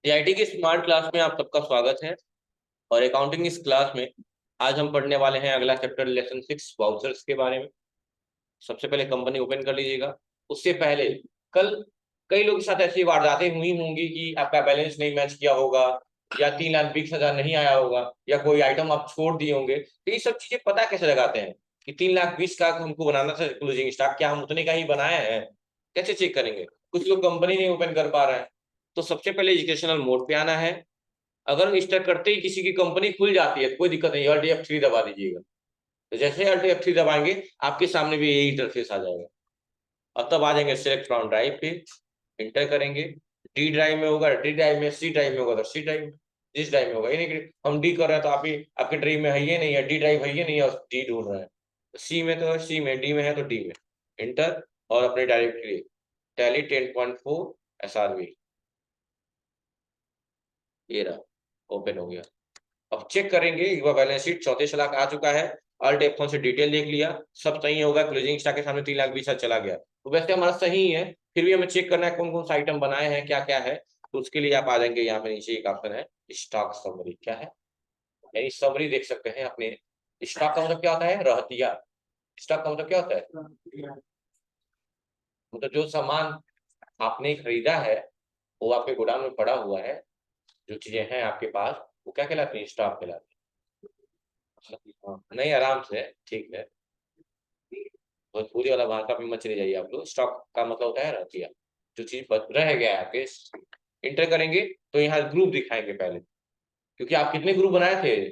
CIT की smart class में आप सबका स्वागत है। और अकाउंटिंग इस क्लास में आज हम पढ़ने वाले हैं अगला चैप्टर लेसन 6 वाउचर्स के बारे में। सबसे पहले कंपनी ओपन कर लीजिएगा। उससे पहले कल कई लोगों के साथ ऐसी वारदातें हुई होंगी कि आपका बैलेंस नहीं मैच किया होगा, या 3,20,000 नहीं आया होगा, या कोई आइटम आप छोड़ दिए होंगे। तो ये सब चीजें पता कैसे लगाते हैं कि 3,20,000 का हमको बनाना था क्लोजिंग स्टॉक, क्या हम उतने का ही बनाए हैं? कैसे चेक करेंगे? कुछ लोग कंपनी नहीं ओपन कर पा रहे हैं। तो सबसे पहले एजुकेशनल मोड पे आना है। अगर स्टार्ट करते ही किसी की कंपनी खुल जाती है, कोई दिक्कत नहीं, Alt F3 दबा दीजिएगा। तो जैसे Alt F3 दबाएंगे आपके सामने भी यही इंटरफेस आ जाएगा। और तब आ जाएंगे सिलेक्ट फ्रॉम ड्राइव पे, इंटर करेंगे। डी ड्राइव में होगा, डी ड्राइव में, सी ड्राइव में होगा तो सी ड्राइव, जिस ड्राइव में होगा। ये नहीं कि हम डी कर रहे हैं तो आप ही आपके ड्राइव में है ये नहीं है, डी ड्राइव है ये नहीं है और डी ढूंढ रहे हैं। सी में तो सी में, डी में है तो डी में, इंटर। और अपने डायरेक्टरी टैली 10.4 SRV, ये रहा, ओपन हो गया। अब चेक करेंगे, एक बार बैलेंस शीट 34 लाख आ चुका है। Alt F4 से डिटेल देख लिया, सब सही होगा। क्लोजिंग स्टॉक के सामने 3,20,000 चला गया, तो वैसे हमारा सही ही है। फिर भी हमें चेक करना है कौन कौन सा आइटम बनाए हैं, क्या क्या है। तो उसके लिए आप आ जाएंगे, यहाँ पे नीचे एक ऑप्शन है स्टॉक समरी। क्या है? यानी समरी देख सकते हैं अपने। स्टॉक का मतलब क्या होता है? रहतिया। स्टॉक का मतलब क्या होता है? मतलब जो सामान आपने खरीदा है, वो आपके गोदाम में पड़ा हुआ है, जो चीजें हैं आपके पास, वो क्या कहलाती है? स्टॉक कहलाती है। हाँ, नहीं, आराम से, ठीक है। भोजपुरी वाला भाषा में मत चले जाइए आप लोग। स्टॉक का मतलब होता है रहतिया, जो चीज रह गया है आपके। इंटर करेंगे तो यहाँ ग्रुप दिखाएंगे पहले, क्योंकि आप कितने ग्रुप बनाए थे?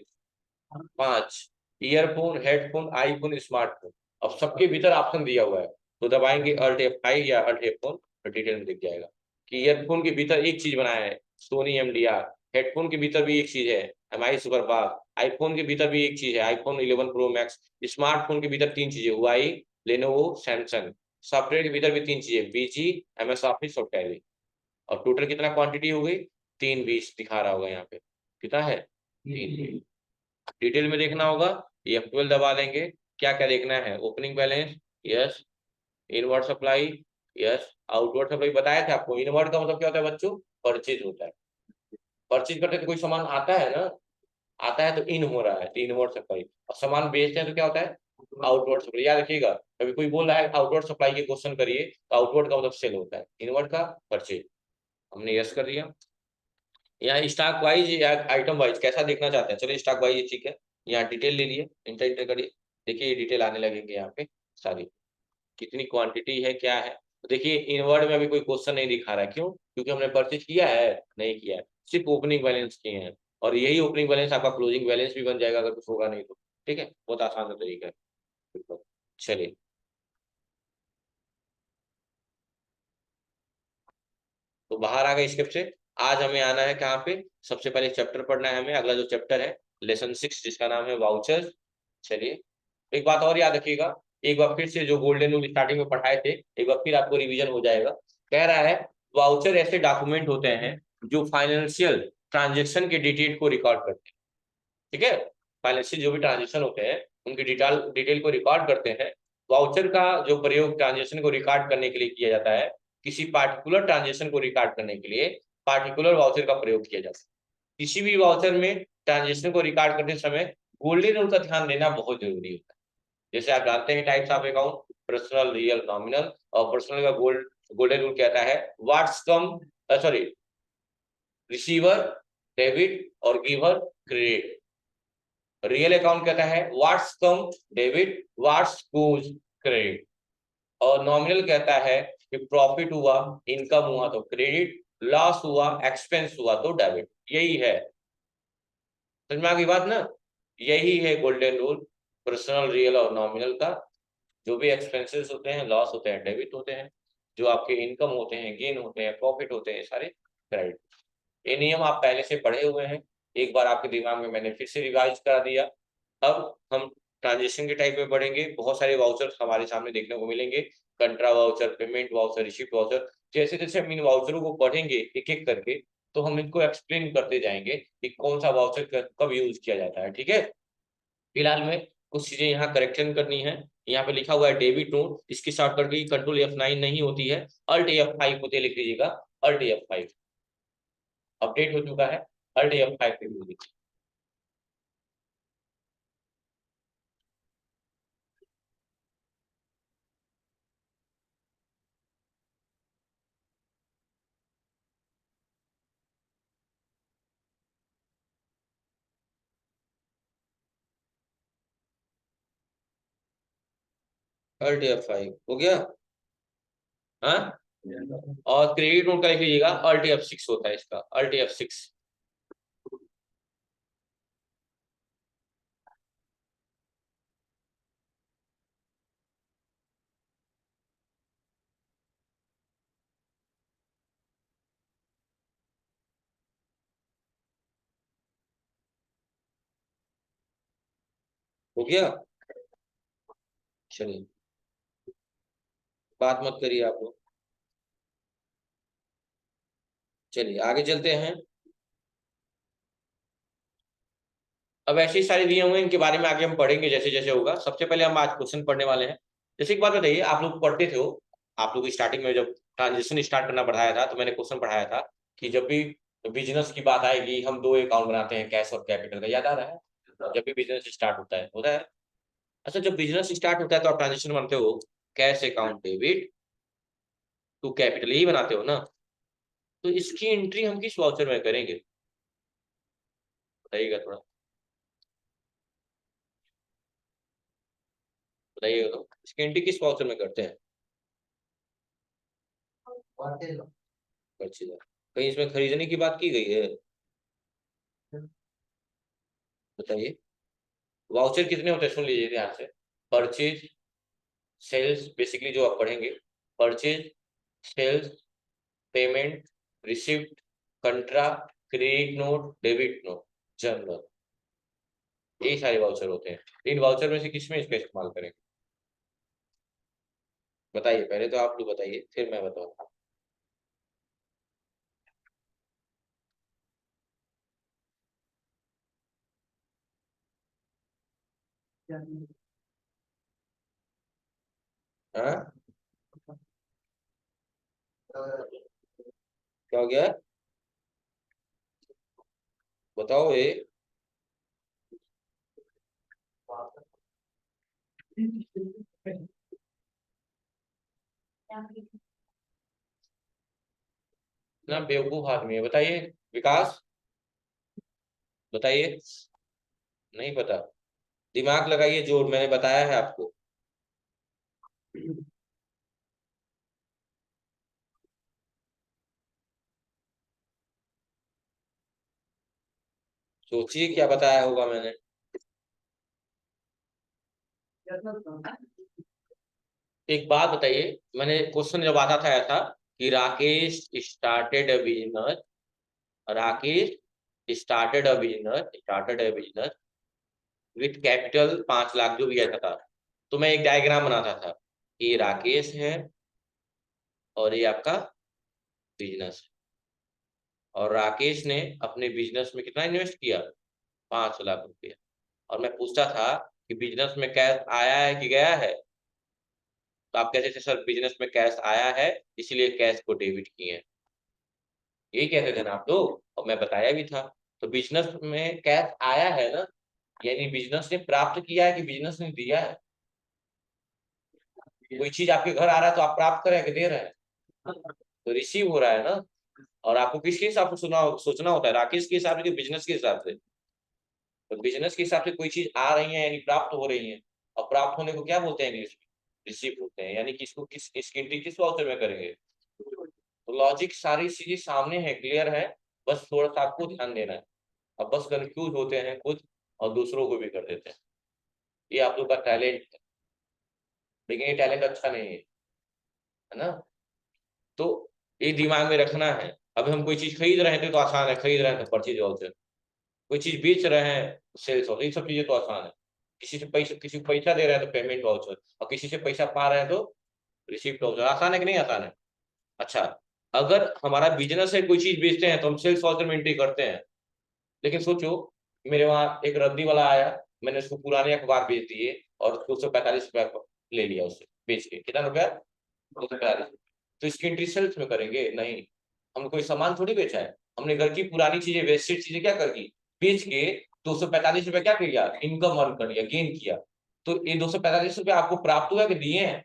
5। Earphone, headphone, iPhone, smartphone. अब सबके भीतर ऑप्शन दिया हुआ है, तो दबाएंगे Alt F5 या Alt F4, तो डिटेल में दिख जाएगा कि ईयरफोन के भीतर एक चीज बनाया है, सोनी MDR। हेडफोन के भीतर भी एक चीज है, MI सुपरफास्ट। आईफोन के भीतर भी एक चीज है, आईफोन 11 प्रो मैक्स। स्मार्टफोन के भीतर 3 चीजें, हुआई, लेनोवो, सैमसंग। सॉफ्टवेयर के भीतर भी 3 चीजें, बीजी, MS ऑफिस और टैली। और टोटल कितना क्वांटिटी हो गई? 320 दिखा रहा होगा यहाँ पे। कितना है? 3। डिटेल में देखना होगा, F12 दबा देंगे। क्या क्या देखना है? Opening balance, yes. Inward supply, yes. Outward supply बताया था आपको। इनवर्ड का मतलब क्या होता है बच्चों? परचेज होता है। परचेज करते तो कोई सामान आता है ना, आता है तो इन हो रहा है, तो इनवर्ड सप्लाई। और सामान बेचते हैं तो क्या होता है? Outward supply. याद रखिएगा, कभी कोई बोल रहा है आउटवर्ड सप्लाई के क्वेश्चन करिए, तो आउटवर्ड का मतलब सेल होता है, इनवर्ड का परचेज। हमने यस कर दिया। यहाँ स्टॉक वाइज या आइटम वाइज कैसा देखना चाहते हैं? चलिए स्टॉक वाइज, ठीक है। यहाँ डिटेल ले लिए, इंटर इंटर करिए। देखिए ये डिटेल आने लगेंगे यहाँ पे सारी, कितनी क्वांटिटी है, क्या है। तो देखिए इनवर्ड में अभी कोई क्वेश्चन नहीं दिखा रहा है, क्यों? क्योंकि हमने परचेज किया है? नहीं किया है, सिर्फ ओपनिंग बैलेंस किए हैं। और यही ओपनिंग बैलेंस आपका क्लोजिंग बैलेंस भी बन जाएगा अगर कुछ होगा नहीं तो। ठीक है, बहुत आसान सा तरीका है, बिल्कुल। चलिए, तो बाहर आ गए स्क्रिप्ट से। आज हमें आना है कहाँ पे? सबसे पहले चैप्टर पढ़ना है हमें, अगला जो चैप्टर है लेसन 6, जिसका नाम है वाउचर्स। चलिए, एक बात और याद रखिएगा, एक बार फिर से जो गोल्डन रूल स्टार्टिंग में पढ़ाए थे, एक बार फिर आपको रिवीजन हो जाएगा। कह रहा है वाउचर ऐसे डॉक्यूमेंट होते हैं जो फाइनेंशियल ट्रांजेक्शन के डिटेल को रिकॉर्ड करते हैं। ठीक है, फाइनेंशियल जो भी ट्रांजेक्शन होते हैं उनकी डिटेल डिटेल को रिकॉर्ड करते हैं। वाउचर का जो प्रयोग ट्रांजेक्शन को रिकॉर्ड करने के लिए किया जाता है, किसी पार्टिकुलर ट्रांजेक्शन को रिकॉर्ड करने के लिए पार्टिकुलर वाउचर का प्रयोग किया जाता है। किसी भी वाउचर में ट्रांजेक्शन को रिकॉर्ड करते समय गोल्डन रूल का ध्यान देना बहुत जरूरी होता है। जैसे आप जानते हैं types of account, personal, real, nominal. और पर्सनल का गोल्डन रूल कहता है व्हाट्स कम, सॉरी, रिसीवर डेबिट और गिवर क्रेडिट। रियल अकाउंट कहता है व्हाट्स कम डेबिट, व्हाट्स गोज क्रेडिट। और नॉमिनल कहता है कि प्रॉफिट हुआ, इनकम हुआ तो क्रेडिट, लॉस हुआ, एक्सपेंस हुआ तो डेबिट। यही है, समझ में आ गई बात ना? यही है गोल्डन रूल पर्सनल, रियल और नॉमिनल का। जो भी एक्सपेंसेस होते हैं, लॉस होते हैं, डेबिट होते हैं। जो आपके इनकम होते हैं, गेन होते हैं, प्रॉफिट होते हैं, सारे क्रेडिट। ये नियम आप पहले से पढ़े हुए हैं, एक बार आपके दिमाग में मैंने फिर से रिवाइज करा दिया। अब हम ट्रांजेक्शन के टाइप में बढ़ेंगे। बहुत सारे वाउचर्स हमारे सामने देखने को मिलेंगे, contra voucher, payment voucher, receipt voucher. जैसे जैसे हम इन वाउचरों को पढ़ेंगे एक एक करके, तो हम इनको एक्सप्लेन करते जाएंगे कि कौन सा वाउचर कब यूज किया जाता है। ठीक है, फिलहाल में कुछ चीजें यहाँ करेक्शन करनी है। यहाँ पे लिखा हुआ है डेबिट नोट, इसकी शॉर्टकट की कंट्रोल F9 नहीं होती है, Alt F5 होते, लिख लीजिएगा Alt F5। अपडेट हो चुका है। Alt F5 पे भी। Alt F5 हो गया। हाँ, और क्रेडिट नोट का लिख लीजिएगा, Alt F6 होता है इसका, Alt F6। हो गया। चलिए, बात मत करिए आप लोग। चलिए आगे चलते हैं। अब ऐसे ही सारे दिए हुए हैं, इनके बारे में आगे हम पढ़ेंगे जैसे जैसे होगा। सबसे पहले हम आज क्वेश्चन पढ़ने वाले हैं। जैसे एक बात बताइए, आप लोग पढ़ते थे हो, आप लोग स्टार्टिंग में जब ट्रांजेक्शन स्टार्ट करना पढ़ाया था, तो मैंने क्वेश्चन पढ़ाया था कि जब भी बिजनेस की बात आएगी हम दो अकाउंट बनाते हैं, कैश और कैपिटल का, याद आ रहा है? जब भी बिजनेस स्टार्ट होता है। अच्छा, जब बिजनेस स्टार्ट होता है तो आप ट्रांजेक्शन बनाते हो cash account debit to capital, यही बनाते हो ना? तो इसकी एंट्री हम किस वाउचर में करेंगे, बताइएगा थोड़ा, बताइएगा तो, इसकी एंट्री किस वाउचर में करते हैं? परचेज। कहीं इसमें खरीदने की बात की गई है? बताइए। वाउचर कितने होते हैं, सुन लीजिए ध्यान से। परचेज, सेल्स, बेसिकली जो आप पढ़ेंगे, purchase, sales, payment, receipt, contra, credit note, debit note, journal, ये सारे वाउचर होते हैं। इन वाउचर में से किसमें इसका इस्तेमाल करेंगे, बताइए? पहले तो आप लोग बताइए, फिर मैं बताऊंगा। हाँ, क्या हो गया, बताओ ये। ना बेवकूफ आदमी है, बताइए। विकास, बताइए। नहीं पता? दिमाग लगाइए, जोर, मैंने बताया है आपको। सोचिए क्या बताया होगा मैंने। एक बात बताइए, मैंने क्वेश्चन जब आता था ऐसा कि Rakesh started a business, Rakesh started a business with capital 5 lakh, जो भी ऐसा था, तो मैं एक डायग्राम बनाता था कि ये राकेश है और ये आपका बिजनेस है, और राकेश ने अपने बिजनेस में कितना इन्वेस्ट किया, 5 लाख रुपया। और मैं पूछता था कि बिजनेस में कैश आया है कि गया है, तो आप कहते थे सर बिजनेस में कैश आया है, इसलिए कैश को डेबिट किए हैं, यही कहते थे ना आप लोग, और मैं बताया भी था। तो बिजनेस में कैश आया है ना, यानी बिजनेस ने प्राप्त किया है कि बिजनेस ने दिया है? कोई चीज आपके घर आ रहा है तो आप प्राप्त कर रहे हैं कि दे रहे हैं? तो रिसीव हो रहा है ना। और आपको किसके हिसाब से सोचना होता है, राकेश के हिसाब से कि बिजनेस के हिसाब से? तो बिजनेस के हिसाब से कोई चीज आ रही है यानी प्राप्त हो रही है, और प्राप्त होने को क्या बोलते हैं इंग्लिश में, रिसीव होते हैं। यानी कि इसको किस, इसकी एंट्री किस वाउचर में करेंगे? तो लॉजिक सारी चीजें सामने है, क्लियर है, बस थोड़ा सा आपको ध्यान देना है। अब बस कंफ्यूज होते हैं खुद, और दूसरों को भी कर देते हैं। ये आप लोग का टैलेंट है, लेकिन ये टैलेंट अच्छा नहीं है ना? तो ये दिमाग में रखना है। अब हम कोई चीज खरीद रहे थे तो आसान है, खरीद रहे हैं तो परचेज वाउचर, कोई चीज बेच रहे हैं सेल्स वाउचर, ये सब चीजें तो आसान है। किसी को पैसा दे रहे हैं तो पेमेंट वाउचर, और किसी से पैसा पा रहे हैं तो रिसीप्ट वाउचर। आसान है कि नहीं आसान है? अच्छा, अगर हमारा बिजनेस है, कोई चीज बेचते हैं तो हम सेल्स वाउचर में एंट्री करते हैं। लेकिन सोचो, मेरे वहां एक रद्दी वाला आया, मैंने उसको पुराने अखबार बेच दिए और 245 रुपया ले लिया उससे, बेच के कितना रुपया, 245। तो इसकी एंट्री सेल्स में करेंगे? नहीं, हम कोई सामान थोड़ी बेचा है। हमने घर की पुरानी चीजें, वेस्टेड चीजें क्या कर दी, बेच के 245 रुपए क्या किया, इनकम अर्न कर लिया, गेन किया। तो ये 245 रुपए आपको प्राप्त हुआ कि दिए हैं?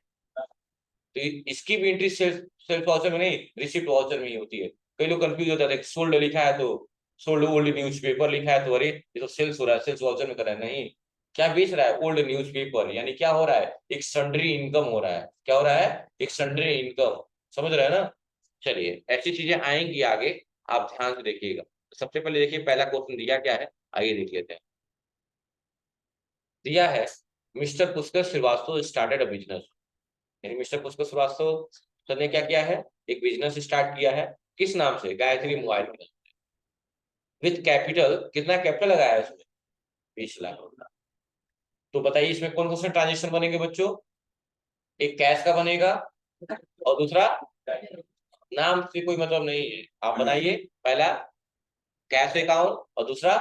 तो इसकी भी एंट्री सेल्फ सेल्फ वाउचर में नहीं, रिसिप्ट वाउचर में ही होती है। कई लोग कंफ्यूज होता है, सोल्ड लिखा है तो सोल्ड ओल्ड न्यूज़पेपर लिखा है तो अरे ये तो सेल्स हो रहा है, सेल्स वाउचर में कर रहा है। नहीं, क्या बेच रहा है, ओल्ड न्यूज़पेपर, यानी क्या हो रहा है, एक सन्ड्री इनकम हो रहा है। क्या हो रहा है, एक सन्ड्री इनकम। समझ रहे हैं ना? चलिए, ऐसी चीजें आएंगी आगे, आप ध्यान से देखिएगा। सबसे पहले देखिए पहला क्वेश्चन दिया क्या है, आइए देख लेते हैं। दिया है, mister Pushkar Srivastava started a business. यानी मिस्टर पुष्कर श्रीवास्तव सर ने क्या किया है, एक बिजनेस स्टार्ट किया है। किस नाम से, गायत्री मोबाइल के नाम। विथ कैपिटल, कितना कैपिटल लगाया है उसमें, 20 लाख। तो बताइए इसमें कौन कौन से ट्रांजेक्शन बनेंगे बच्चों, एक कैश का बनेगा और दूसरा नाम से कोई मतलब नहीं है, आप बताइए। पहला कैश अकाउंट और दूसरा,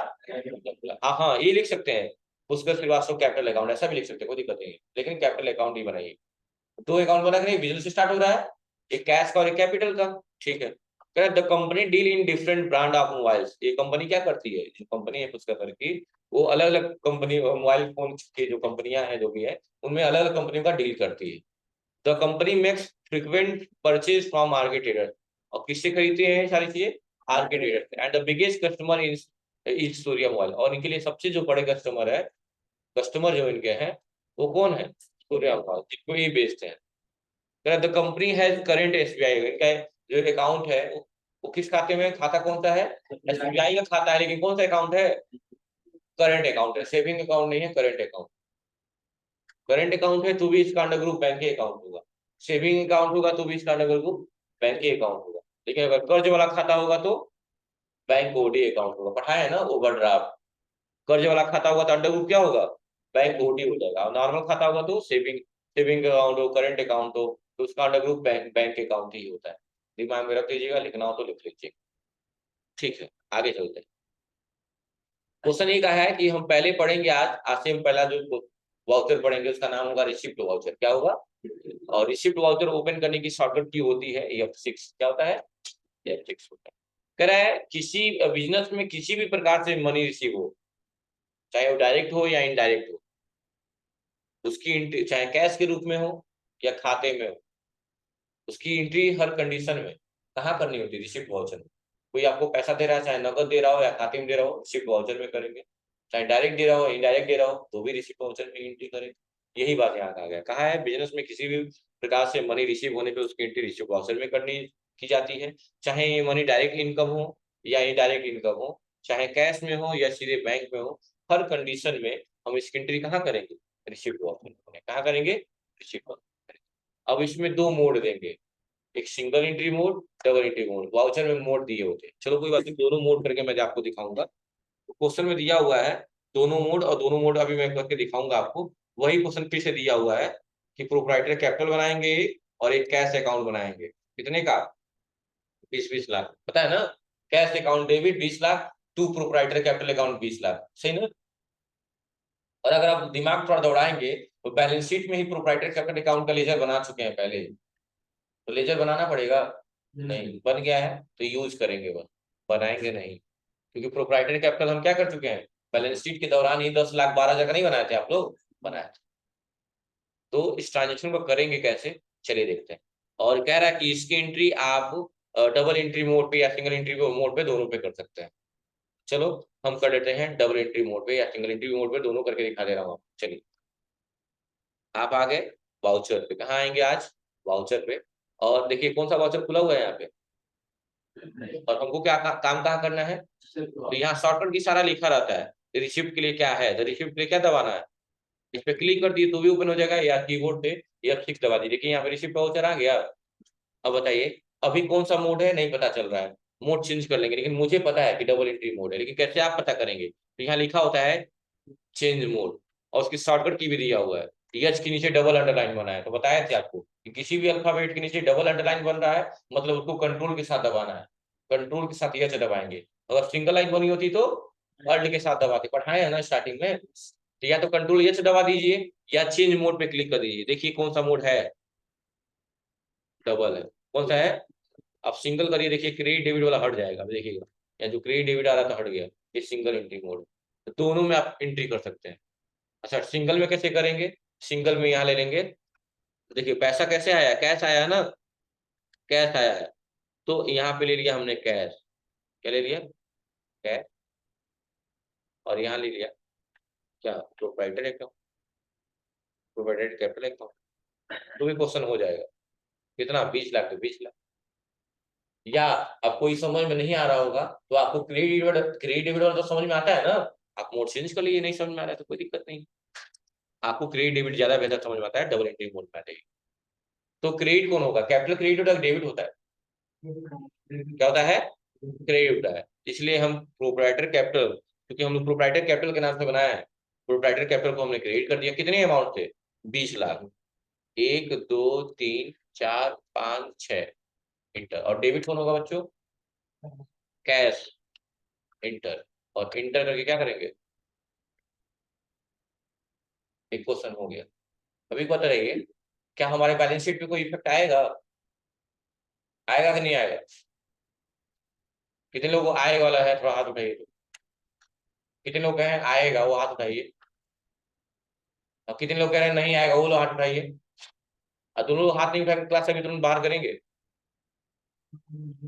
हाँ हाँ ये लिख सकते हैं, पुष्कर श्रीवास्तव कैपिटल अकाउंट, ऐसा भी लिख सकते हैं, कोई दिक्कत नहीं है, लेकिन कैपिटल अकाउंट ही बनाइए। दो अकाउंट बना के नहीं, बिजनेस स्टार्ट हो रहा है, एक कैश का और एक कैपिटल का। ठीक है, the company deal in different brand of mobiles. ये कंपनी क्या करती है, जो कंपनी है पुष्कर सर की, वो अलग अलग कंपनी मोबाइल फोन के जो कंपनियां हैं जो भी है, उनमें अलग अलग कंपनियों का डील करती है। The company makes frequent purchase from market trader. और किससे खरीदते हैं ये सारी चीजें, market trader. And the biggest customer is Surya mobile. और इनके लिए सबसे जो बड़े कस्टमर है, कस्टमर जो इनके हैं वो कौन है, सूर्या मोबाइल, जिनको ये बेचते हैं। The company has current SBI, इनका जो अकाउंट है वो किस खाते में, खाता कौन सा है, एसबीआई का खाता है, लेकिन कौन सा अकाउंट है, करंट अकाउंट है, सेविंग अकाउंट नहीं है, करंट अकाउंट। करंट अकाउंट है तो भी इसका अंडर ग्रुप बैंक के अकाउंट होगा, सेविंग अकाउंट होगा तो भी इसका अंडर ग्रुप बैंक के अकाउंट होगा। लेकिन अगर कर्ज वाला खाता होगा तो बैंक ओडी अकाउंट होगा। पढ़ा है ना ओवरड्राफ्ट, कर्ज वाला खाता होगा तो अंडर ग्रुप क्या होगा, बैंक ओडी हो जाएगा। और नॉर्मल खाता होगा तो सेविंग सेविंग अकाउंट हो, करंट अकाउंट हो, तो उसका अंडर ग्रुप बैंक अकाउंट ही होता है। दिमाग में रख लीजिएगा, लिखना हो तो लिख लीजिए। ठीक है, आगे चलते हैं। क्वेश्चन ये कहा है कि हम पहले पढ़ेंगे, आज से हम पहला जो वाउचर पढ़ेंगे उसका नाम होगा रिसिप्ट वाउचर। क्या होगा, और रिसिप्ट वाउचर ओपन करने की शॉर्टकट की होती है F6। क्या होता है, F6 होता है। कह रहा है किसी बिजनेस में किसी भी प्रकार से मनी रिसीव हो, चाहे वो डायरेक्ट हो या इनडायरेक्ट हो, उसकी एंट्री चाहे कैश के रूप में हो या खाते में हो, उसकी एंट्री हर कंडीशन में कहाँ करनी होती है, रिसिप्ट वाउचर में। कोई आपको पैसा दे रहा है, चाहे नकद दे रहा हो या खाते में दे रहा हो, रिसिप्ट वाउचर में करेंगे। चाहे डायरेक्ट दे रहा हो, इनडायरेक्ट दे रहा हो, तो भी रिसिप्ट वाउचर में एंट्री करेंगे। यही बात यहाँ कहा गया। कहा है बिजनेस में किसी भी प्रकार से मनी रिसीव होने पे उसकी एंट्री रिसिप्ट वाउचर में करनी की जाती है। चाहे ये मनी डायरेक्ट इनकम हो या इनडायरेक्ट इनकम हो, चाहे कैश में हो या सीधे बैंक में हो, हर कंडीशन में हम इसकी एंट्री कहाँ करेंगे, रिसिप्ट वाउचर में। कहाँ करेंगे, रिसिप्ट वाउचर। अब इसमें दो मोड देंगे, एक single entry mode, double entry mode. Voucher में मोड दिए होते हैं, चलो कोई बात नहीं, दोनों मोड करके मैं आपको दिखाऊंगा। तो क्वेश्चन में दिया हुआ है दोनों मोड, और दोनों मोड अभी मैं करके दिखाऊंगा आपको। वही क्वेश्चन फिर से दिया हुआ है कि प्रोप्राइटरी कैपिटल बनाएंगे और एक कैश अकाउंट बनाएंगे। कितने का, 20-20 लाख, पता है ना। Cash account debit 20 lakh, to proprietary capital account 20 lakh, सही ना। और अगर आप दिमाग थोड़ा दौड़ाएंगे तो बैलेंस शीट में ही प्रोप्राइटरी कैपिटल अकाउंट का लेजर बना चुके हैं पहले, तो लेजर बनाना पड़ेगा, नहीं बन गया है तो यूज करेंगे, बनाएंगे नहीं। क्योंकि प्रोप्राइटरी कैपिटल हम क्या कर चुके हैं, बैलेंस शीट के दौरान ही 10 लाख 12 जगह नहीं बनाए थे आप लोग, बनाए थे। तो इस ट्रांजेक्शन को करेंगे कैसे, चलिए देखते हैं। और कह रहा है कि इसकी एंट्री आप डबल एंट्री मोड पे या सिंगल एंट्री मोड पे, दोनों पे कर सकते हैं। चलो हम कर लेते हैं डबल एंट्री मोड पे या सिंगल एंट्री मोड पे, दोनों करके दिखा दे रहा हूँ। चलिए आप आ गए वाउचर पे, कहाँ आएंगे आज, वाउचर पे। और देखिए कौन सा वाउचर खुला हुआ है यहाँ पे, और हमको क्या काम कहाँ करना है। तो यहाँ शॉर्टकट की सारा लिखा रहता है, रिसिप्ट के लिए क्या है, तो रिसिप्ट के लिए क्या दबाना है, इस पे क्लिक कर दिए तो भी ओपन हो जाएगा, या कीबोर्ड पे F6 दबा दीजिए। देखिए यहाँ पे रिसिप्ट वाउचर आ गया। अब बताइए अभी कौन सा मोड है, नहीं पता चल रहा है, मोड चेंज कर लेंगे। लेकिन मुझे पता है कि डबल एंट्री मोड है, लेकिन कैसे आप पता करेंगे, तो यहाँ लिखा होता है चेंज मोड, और उसकी शॉर्टकट की भी दिया हुआ है। एच के नीचे डबल अंडरलाइन बना है, तो बताया थे आपको कि किसी भी अल्फाबेट के नीचे डबल अंडरलाइन बन रहा है मतलब उसको कंट्रोल के साथ दबाना है, कंट्रोल के साथ एच दबाएंगे। अगर सिंगल लाइन बनी होती तो अल्ट के साथ दबाते, पढ़ाए है ना स्टार्टिंग में। तो या तो कंट्रोल एच दबा दीजिए या चेंज मोड पे क्लिक कर दीजिए। देखिए कौन सा मोड है, डबल है। कौन सा है, आप सिंगल करिए, देखिए क्रेडिट डेबिट वाला हट जाएगा, देखिएगा या जो क्रेडिट डेबिट आ रहा था हट गया, ये सिंगल एंट्री मोड। तो दोनों में आप एंट्री कर सकते हैं। अच्छा, सिंगल में कैसे करेंगे? सिंगल में यहाँ ले लेंगे, देखिए पैसा कैसे आया, कैश आया है ना, कैश आया है। तो यहाँ पे ले लिया हमने कैश, क्या ले लिया, कैश। और यहाँ ले लिया क्या, proprietor account, proprietor capital account. तो भी क्वेश्चन हो जाएगा। कितना, 20 लाख, तो 20 लाख। या अब कोई समझ में नहीं आ रहा होगा तो आपको क्रेडिट डेबिट वाला तो समझ में आता है ना, आप मोड चेंज कर लीजिए, नहीं समझ में आ रहा है तो कोई दिक्कत नहीं। आपको क्रेडिट डेबिट ज्यादा बेहतर समझ में आता है, डबल एंट्री मोड में आते ही। तो क्रेडिट कौन होगा, कैपिटल क्रेडिट होता है, डेबिट होता है, क्या होता है, क्रेडिट होता है। इसलिए हम प्रोप्राइटर कैपिटल, क्योंकि हम लोग प्रोप्राइटर कैपिटल के नाम से बनाया है, प्रोप्राइटर कैपिटल को हमने क्रेडिट कर दिया। कितने अमाउंट थे, 20 लाख। 1 2 3 4 5 6, इंटर। और डेबिट कौन होगा बच्चों, कैश, इंटर। और इंटर करके क्या करेंगे, एक क्वेश्चन हो गया। अभी बता रहिए, क्या हमारे बैलेंस शीट पे कोई इफेक्ट आएगा, आएगा कि नहीं आएगा? कितने लोगों को आएगा वाला है, थोड़ा हाथ उठाइए। कितने लोग कह रहे हैं आएगा, वो हाथ उठाइए। और कितने लोग कह रहे हैं नहीं आएगा, वो लोग हाथ उठाइए। और दोनों लोग हाथ नहीं उठाएंगे क्लास से, अभी तुरंत बाहर करेंगे।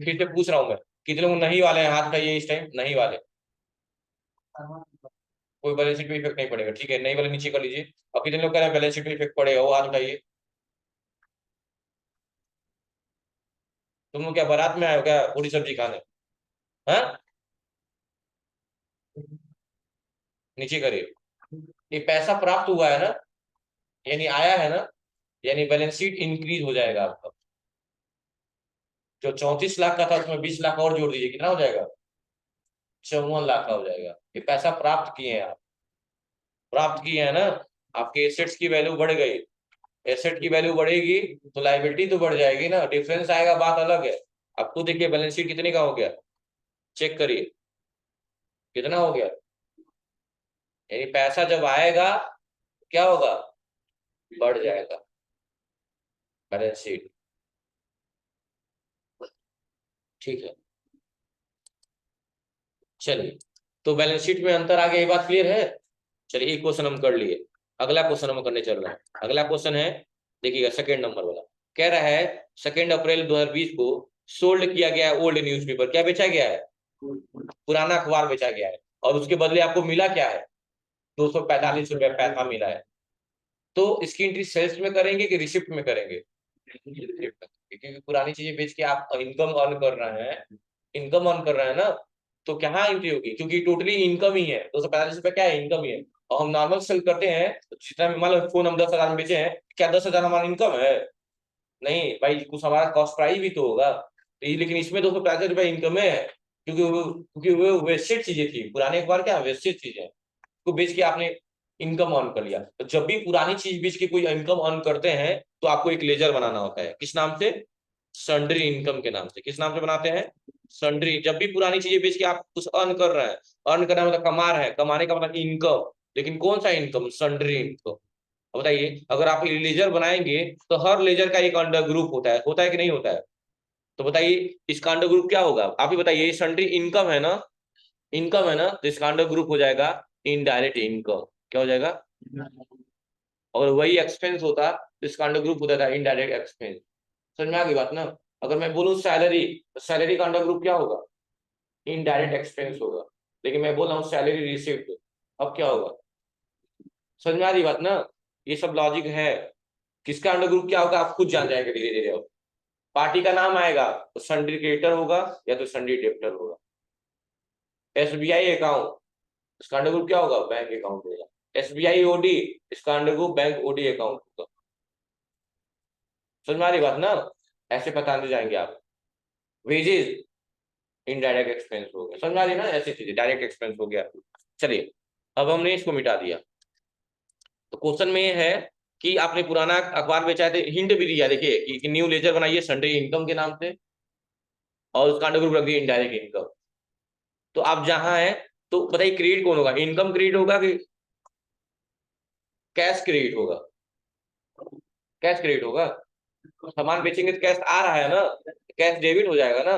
फिर से पूछ रहा हूँ मैं, कितने लोग नहीं वाले हैं, हाथ उठाइए इस टाइम, नहीं वाले। कोई बैलेंस शीट पे इफेक्ट नहीं पड़ेगा, ठीक है, नहीं वाले नीचे कर लीजिए। और कितने लोग कह रहे हैं बैलेंस शीट पे इफेक्ट पड़ेगा, वो हाथ उठाइए। तुम लोग क्या बारात में आए हो क्या, पूरी सब्जी खाने? हाँ, नीचे करिए। ये पैसा प्राप्त हुआ है ना, यानी आया है ना, यानी बैलेंस शीट इंक्रीज हो जाएगा आपका। जो 34 लाख का था उसमें 20 लाख और जोड़ दीजिए, कितना हो जाएगा, 54 लाख का हो जाएगा। ये पैसा प्राप्त किए हैं आप, प्राप्त किए हैं ना। आपके एसेट्स की वैल्यू बढ़ गई, एसेट की वैल्यू बढ़ेगी तो लाइबिलिटी तो बढ़ जाएगी ना, डिफरेंस आएगा, बात अलग है। आपको देखिए बैलेंस शीट कितने का हो गया, चेक करिए कितना हो गया। यानी पैसा जब आएगा क्या होगा, बढ़ जाएगा बैलेंस शीट, ठीक है। चलिए, तो बैलेंस शीट में अंतर आ गया, ये बात क्लियर है। चलिए एक क्वेश्चन हम कर लिए, अगला क्वेश्चन हम करने चल रहे हैं। अगला क्वेश्चन है, देखिएगा सेकंड नंबर वाला। कह रहा है 2 अप्रैल 2020 को सोल्ड किया गया है ओल्ड न्यूज़पेपर, क्या बेचा गया है, पुराना अखबार बेचा गया है। और उसके बदले आपको मिला क्या है, 245 रुपये पैसा मिला है। तो इसकी एंट्री सेल्स में करेंगे कि रिसिप्ट में करेंगे, क्योंकि पुरानी चीजें बेच के आप इनकम अर्न कर रहे हैं, इनकम अर्न कर रहे हैं ना, तो क्या एंट्री होगी, क्योंकि टोटली इनकम ही है, 245 रुपये क्या है, इनकम ही है। और हम नॉर्मल सेल करते हैं तो जितना मान लो फोन हम 10,000 में बेचे हैं, क्या 10,000 हमारा इनकम है? नहीं भाई, कुछ हमारा कॉस्ट प्राइस भी तो होगा। तो ये लेकिन इसमें 245 रुपये इनकम है, क्योंकि वो वेस्टेड चीजें थी, पुराने अखबार क्या वेस्टेड चीजें को बेच के आपने इनकम अर्न कर लिया। तो जब भी पुरानी चीज बेच के कोई इनकम अर्न करते हैं तो आपको एक लेजर बनाना होता है, किस नाम से, सन्ड्री इनकम के नाम से। किस नाम से बनाते हैं, सन्ड्री। जब भी पुरानी चीजें बेच के आप कुछ अर्न कर रहे हैं, अर्न करना मतलब कमा रहे हैं, कमाने का मतलब इनकम, लेकिन कौन सा इनकम, सन्ड्री इनकम। बताइए, अगर आप लेजर बनाएंगे तो हर लेजर का एक अंडर ग्रुप होता है कि नहीं होता है? तो बताइए इसका अंडर ग्रुप क्या होगा, आप ही बताइए। ये सन्ड्री इनकम है ना, इनकम है ना, तो इसका अंडर ग्रुप हो जाएगा इनडायरेक्ट इनकम। क्या हो जाएगा, और वही एक्सपेंस होता तो इसका अंडर ग्रुप होता था इनडायरेक्ट एक्सपेंस। समझ में आ गई बात ना। अगर मैं बोलूं सैलरी, तो सैलरी का अंडर ग्रुप क्या होगा, इनडायरेक्ट एक्सपेंस होगा। लेकिन मैं बोल रहा हूँ सैलरी रिसिप्ट, अब क्या होगा, समझ में आ रही बात ना। ये सब लॉजिक है, किसका अंडर ग्रुप क्या होगा आप खुद जान जाएंगे धीरे धीरे। अब पार्टी का नाम आएगा तो सन्ड्री क्रेडिटर होगा या तो सन्ड्री डेबिटर होगा। एसबीआई अकाउंट, इसका अंडर ग्रुप क्या होगा, बैंक अकाउंट होगा। एसबीआई ओडी, इसका under group bank OD account होगा। समझ में आ रही बात ना, ऐसे बताते जाएंगे आप। वेजेस इनडायरेक्ट एक्सपेंस हो गया, समझ में आ रही ना, ऐसी चीजें डायरेक्ट एक्सपेंस हो गया। चलिए, अब हमने इसको मिटा दिया। तो क्वेश्चन में ये है कि आपने पुराना अखबार बेचा है, तो हिंट भी दिया देखिए कि न्यू लेजर बनाइए सन्डे इनकम के नाम से, और उसका अंडर ग्रुप रख दिया इनडायरेक्ट इनकम। तो आप जहां है, तो बताइए क्रेडिट कौन होगा, इनकम क्रेडिट होगा कि कैश क्रेडिट होगा, कैश क्रेडिट होगा। सामान बेचेंगे तो कैश आ रहा है ना, कैश डेबिट हो जाएगा ना,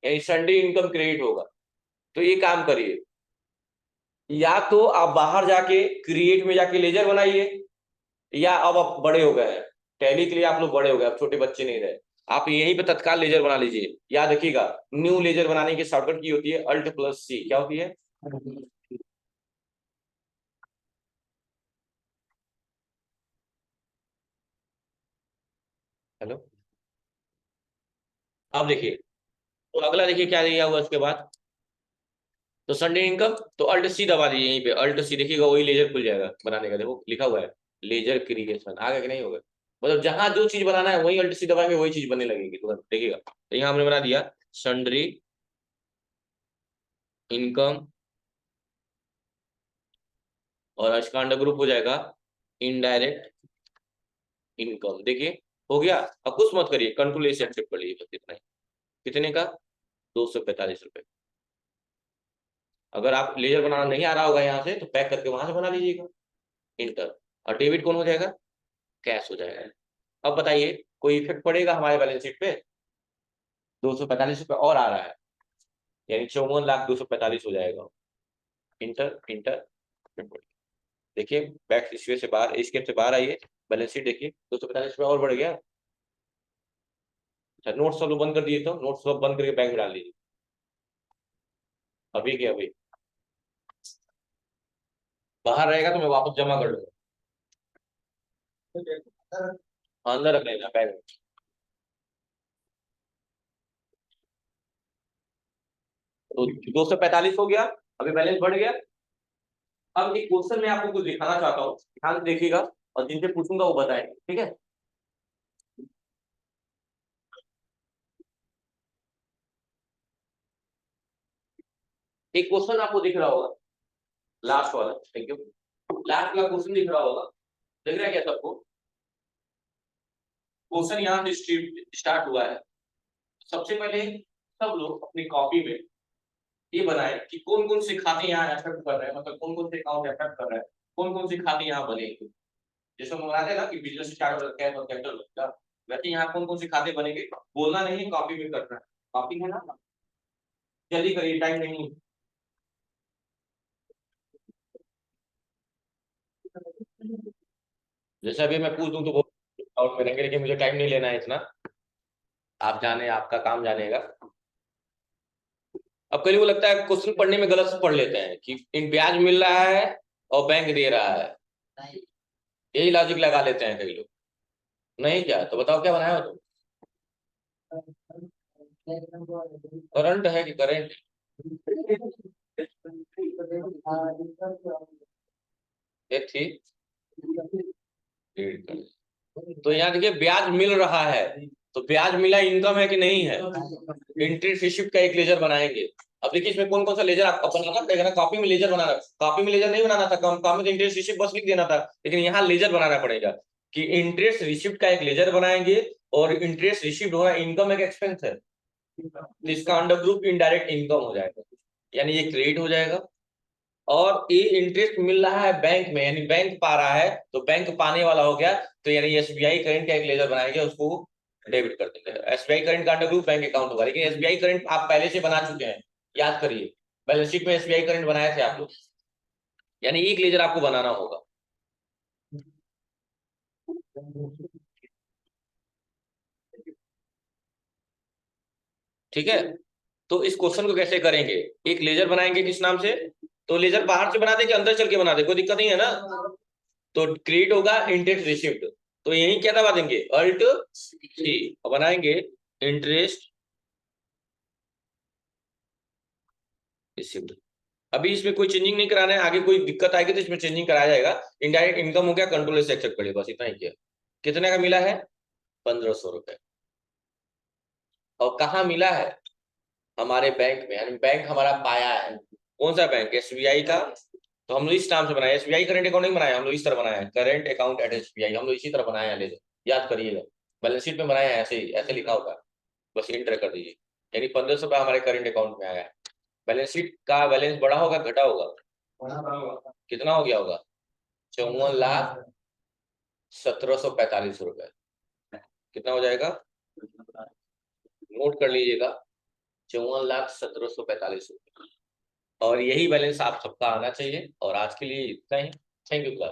यानी सन्डे इनकम क्रेडिट होगा। तो ये काम करिए, या तो आप बाहर जाके क्रिएट में जाके लेजर बनाइए, या अब आप बड़े हो गए हैं, टैली के लिए आप लोग बड़े हो गए, अब छोटे बच्चे नहीं रहे, आप यहीं पे तत्काल लेजर बना लीजिए। याद रखिएगा, न्यू लेजर बनाने की शॉर्टकट की होती है Alt+C। क्या होती है? हेलो। अब देखिए, तो अगला देखिए क्या दिया हुआ उसके बाद। तो संडे इनकम, तो Alt+C दबा दीजिए यहीं पे, Alt+C देखिएगा वही लेजर खुल जाएगा बनाने का, देखो लिखा हुआ है लेजर क्रिएशन, आगे कि नहीं होगा? मतलब जहां जो चीज बनाना है वही Alt+C दबाएंगे वही चीज बनने लगेगी तुरंत, देखिएगा। तो यहाँ हमने बना दिया सन्ड्री इनकम, और इसका अंडर ग्रुप हो जाएगा इनडायरेक्ट इनकम। देखिए हो गया। अब कुछ मत करिए, कंट्रोल से एक्सेप्ट कर लीजिए, बस इतना ही। कितने का? 245 रुपए। अगर आप लेजर बनाना नहीं आ रहा होगा यहाँ से, तो पैक करके वहां से बना लीजिएगा, इंटर। और डेबिट कौन हो जाएगा? कैश हो जाएगा। अब बताइए, कोई इफेक्ट पड़ेगा हमारे बैलेंस शीट पे? 245 रुपए और आ रहा है, यानी 54,02,45 हो जाएगा। Inter inter. देखिए बैक इसके से बाहर, स्केप से बाहर आइए, बैलेंस शीट देखिए, 245 रुपए और बढ़ गया। अच्छा, नोट सब बंद कर दिए, तो नोट सब बंद करके बैंक में डाल दीजिए, अभी के अभी। बाहर रहेगा तो मैं वापस जमा कर लूंगा, अंदर रख लेना बैंक में। तो 245 हो गया, अभी बैलेंस बढ़ गया। अब एक क्वेश्चन मैं आपको कुछ दिखाना चाहता हूँ, ध्यान से देखिएगा, और जिनसे पूछूंगा वो बताएंगे, ठीक है? एक क्वेश्चन आपको दिख रहा होगा, लास्ट वाला, थैंक यू। लास्ट वाला क्वेश्चन दिख रहा होगा, दिख रहा है क्या सबको? क्वेश्चन यहाँ से स्टार्ट हुआ है। सबसे पहले सब लोग अपनी कॉपी में ये बनाए कि कौन कौन से खाते यहाँ अफेक्ट कर रहे हैं, मतलब कौन कौन से अकाउंट अफेक्ट कर रहे हैं, कौन कौन से खाते यहाँ बनेंगे। जैसे हम बनाते हैं ना कि बिजनेस स्टार्ट हो कैश और कैपिटल होता है, वैसे यहाँ कौन कौन से खाते बनेंगे, बोलना नहीं है, कॉपी में करना है। कॉपी है ना? जल्दी करिए, टाइम नहीं। जैसे अभी मैं पूछ दूं तो वो आउट करेंगे, लेकिन मुझे टाइम नहीं लेना है इतना, आप जाने, आपका काम जानेगा। अब कई लोगों को लगता है क्वेश्चन पढ़ने में गलत से पढ़ लेते हैं कि इन ब्याज मिल रहा है और बैंक दे रहा है, यही लॉजिक लगा लेते हैं कई लोग। नहीं, क्या तो बताओ क्या बनाया हो तुम? करंट है कि करेंट? ये थी रीड कर। तो यहाँ देखिए ब्याज मिल रहा है, तो ब्याज मिला इनकम है कि नहीं है? इंटरेस्ट रिसिप्ट का एक लेजर बनाएंगे। अब देखिए इसमें कौन कौन सा लेजर आपको बनाना पड़ेगा ना, कॉपी में लेजर बनाना। कॉपी में लेजर नहीं बनाना था, कॉपी में इंटरेस्ट रिसिप्ट बस लिख देना था, लेकिन यहाँ लेजर बनाना पड़ेगा कि इंटरेस्ट रिसिप्ट का एक लेजर बनाएंगे, और इंटरेस्ट रिसिप्ट होना इनकम एक एक्सपेंस है, तो इसका अंडर ग्रुप इनडायरेक्ट इनकम हो जाएगा, यानी ये क्रेडिट हो जाएगा। और ये इंटरेस्ट मिल रहा है बैंक में, यानी बैंक पा रहा है, तो बैंक पाने वाला हो गया, तो यानी एसबीआई करंट का एक लेजर बनाएंगे, उसको डेबिट कर देते हैं। एसबीआई करंट का अंडर ग्रुप बैंक अकाउंट होगा, लेकिन एसबीआई करंट आप पहले से बना चुके हैं, याद करिए, बैलेंस शीट में एसबीआई करंट बनाए थे आप लोग, यानी एक लेजर आपको बनाना होगा। ठीक है, तो इस क्वेश्चन को कैसे करेंगे? एक लेजर बनाएंगे किस नाम से? तो लेजर बाहर से बना दे कि अंदर चल के बना दे, कोई दिक्कत नहीं है ना? तो क्रिएट होगा इंटरेस्ट रिसिप्ट, तो यही क्या दबा देंगे, Alt+C, बनाएंगे इंटरेस्ट रिसिप्ट। अभी इसमें कोई चेंजिंग नहीं कराना है, आगे कोई दिक्कत आएगी तो इसमें चेंजिंग कराया जाएगा। इनडायरेक्ट इनकम हो गया, कंट्रोल से एक्सेप्ट करिए, बस इतना ही किया। कितने का मिला है? 1,500 रुपए। और कहाँ मिला है? हमारे बैंक में, यानी बैंक हमारा पाया है। कौन सा बैंक? एसबीआई का। तो हम लोग इस नाम से बनाए, एसबीआई करंट अकाउंट नहीं बनाया, हम लोग इस तरह बनाया है, करंट अकाउंट एट एसबीआई, हम लोग इसी तरह बनाया है, ले याद करिएगा। बैलेंस शीट में बनाया है ऐसे ही, ऐसे लिखा होगा, बस इंटर कर दीजिए, यानी 1,500 रुपया हमारे करंट अकाउंट में आया है। बैलेंस शीट का बैलेंस बढ़ा होगा घटा होगा? कितना हो गया होगा? 54,17,45 रुपए। कितना हो जाएगा? नोट कर लीजिएगा, 54,17,45 रुपए। और यही बैलेंस आप सबका आना चाहिए। और आज के लिए इतना ही। Thank you.